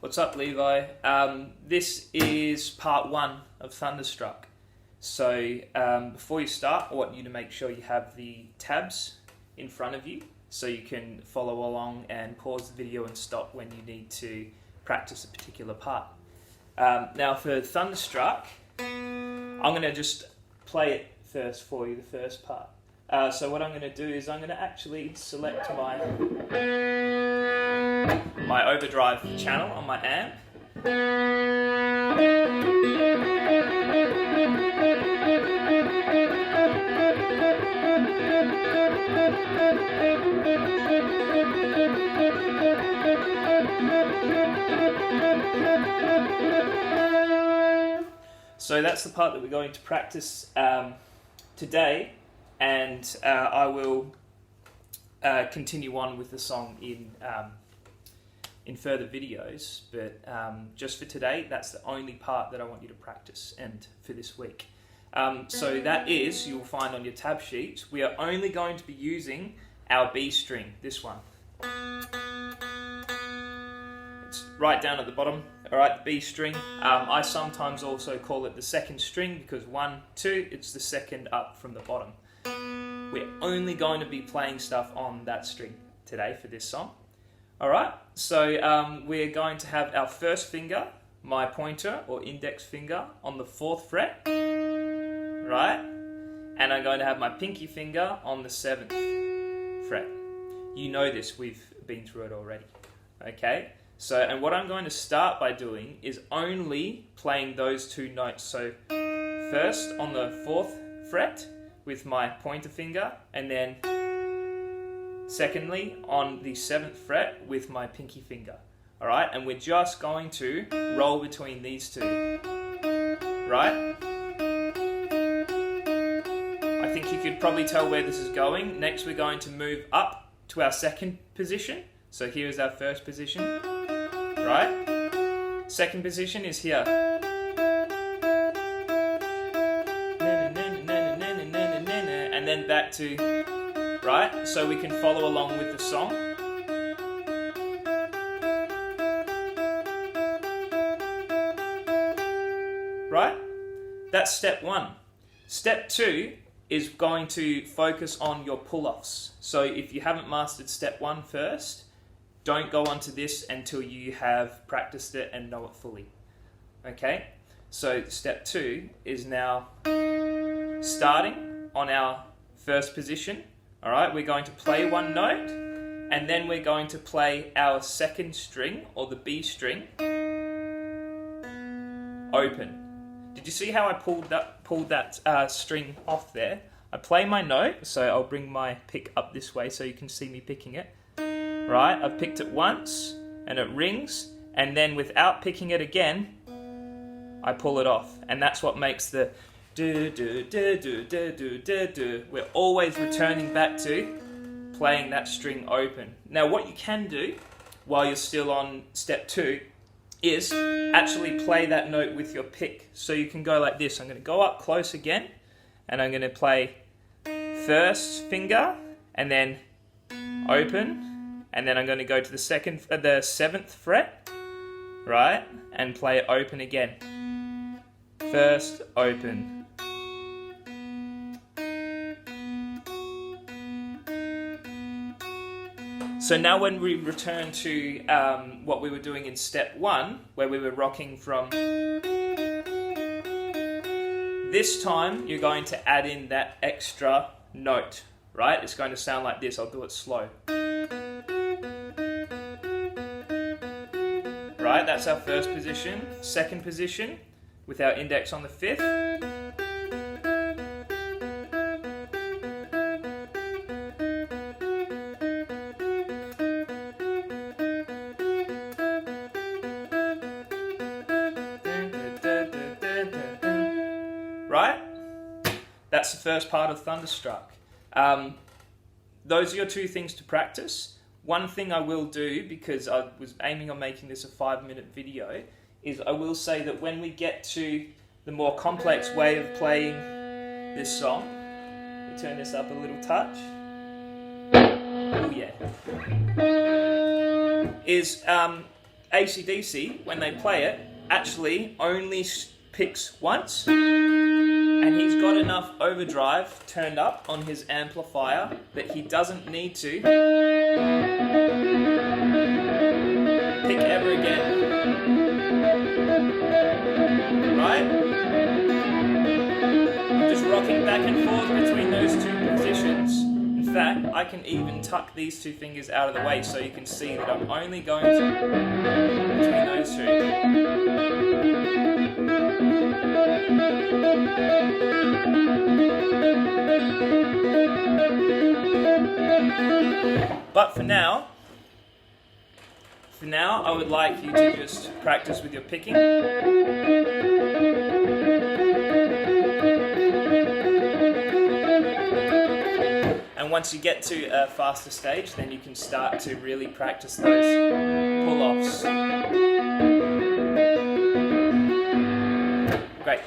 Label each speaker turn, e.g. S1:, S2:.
S1: What's up, Levi? This is part one of Thunderstruck. So before you start, I want you to make sure you have the tabs in front of you so you can follow along and pause the video and stop when you need to practice a particular part. Now for Thunderstruck, I'm going to just play it first for you, the first part. So what I'm going to do is I'm going to actually select my overdrive channel on my amp. So that's the part that we're going to practice today, and I will continue on with the song in further videos, but just for today, that's the only part that I want you to practice and for this week. So that is, you'll find on your tab sheet, we are only going to be using our B string, this one. It's right down at the bottom, alright, the B string. I sometimes also call it the second string because 1, 2, it's the second up from the bottom. We're only going to be playing stuff on that string today for this song. Alright, so we're going to have our first finger, my pointer or index finger, on the 4th fret, right? And I'm going to have my pinky finger on the 7th fret. You know this, we've been through it already. Okay, so and what I'm going to start by doing is only playing those two notes. So first on the 4th fret with my pointer finger, and then secondly on the 7th fret with my pinky finger. Alright, and we're just going to roll between these two. Right? I think you could probably tell where this is going. Next we're going to move up to our second position. So here is our first position. Right? Second position is here. And then back to, right? So we can follow along with the song. Right? That's step one. Step two is going to focus on your pull-offs. So if you haven't mastered step one first, don't go on to this until you have practiced it and know it fully. Okay? So step two is now starting on our first position. Alright, we're going to play one note, and then we're going to play our second string, or the B string, open. Did you see how I pulled that string off there? I play my note, so I'll bring my pick up this way so you can see me picking it. Right, I've picked it once, and it rings, and then without picking it again, I pull it off, and that's what makes the do do do do do do do do. We're always returning back to playing that string open. Now what you can do while you're still on step two is actually play that note with your pick. So you can go like this. I'm going to go up close again, and I'm going to play first finger and then open, and then I'm going to go to the 7th fret, right, and play it open again. First, open. So now when we return to what we were doing in step one, where we were rocking from, this time you're going to add in that extra note, right? It's going to sound like this. I'll do it slow. Right, that's our first position. Second position with our index on the 5th. Right? That's the first part of Thunderstruck. Those are your two things to practice. One thing I will do, because I was aiming on making this a 5-minute video, is I will say that when we get to the more complex way of playing this song, we turn this up a little touch. Oh yeah. Is AC/DC, when they play it, actually only picks once, and he's got enough overdrive turned up on his amplifier that he doesn't need to pick ever again. Right? I'm just rocking back and forth between those two positions. In fact, I can even tuck these two fingers out of the way so you can see that I'm only going to between those two. But for now, I would like you to just practice with your picking. And once you get to a faster stage, then you can start to really practice those pull-offs. Great.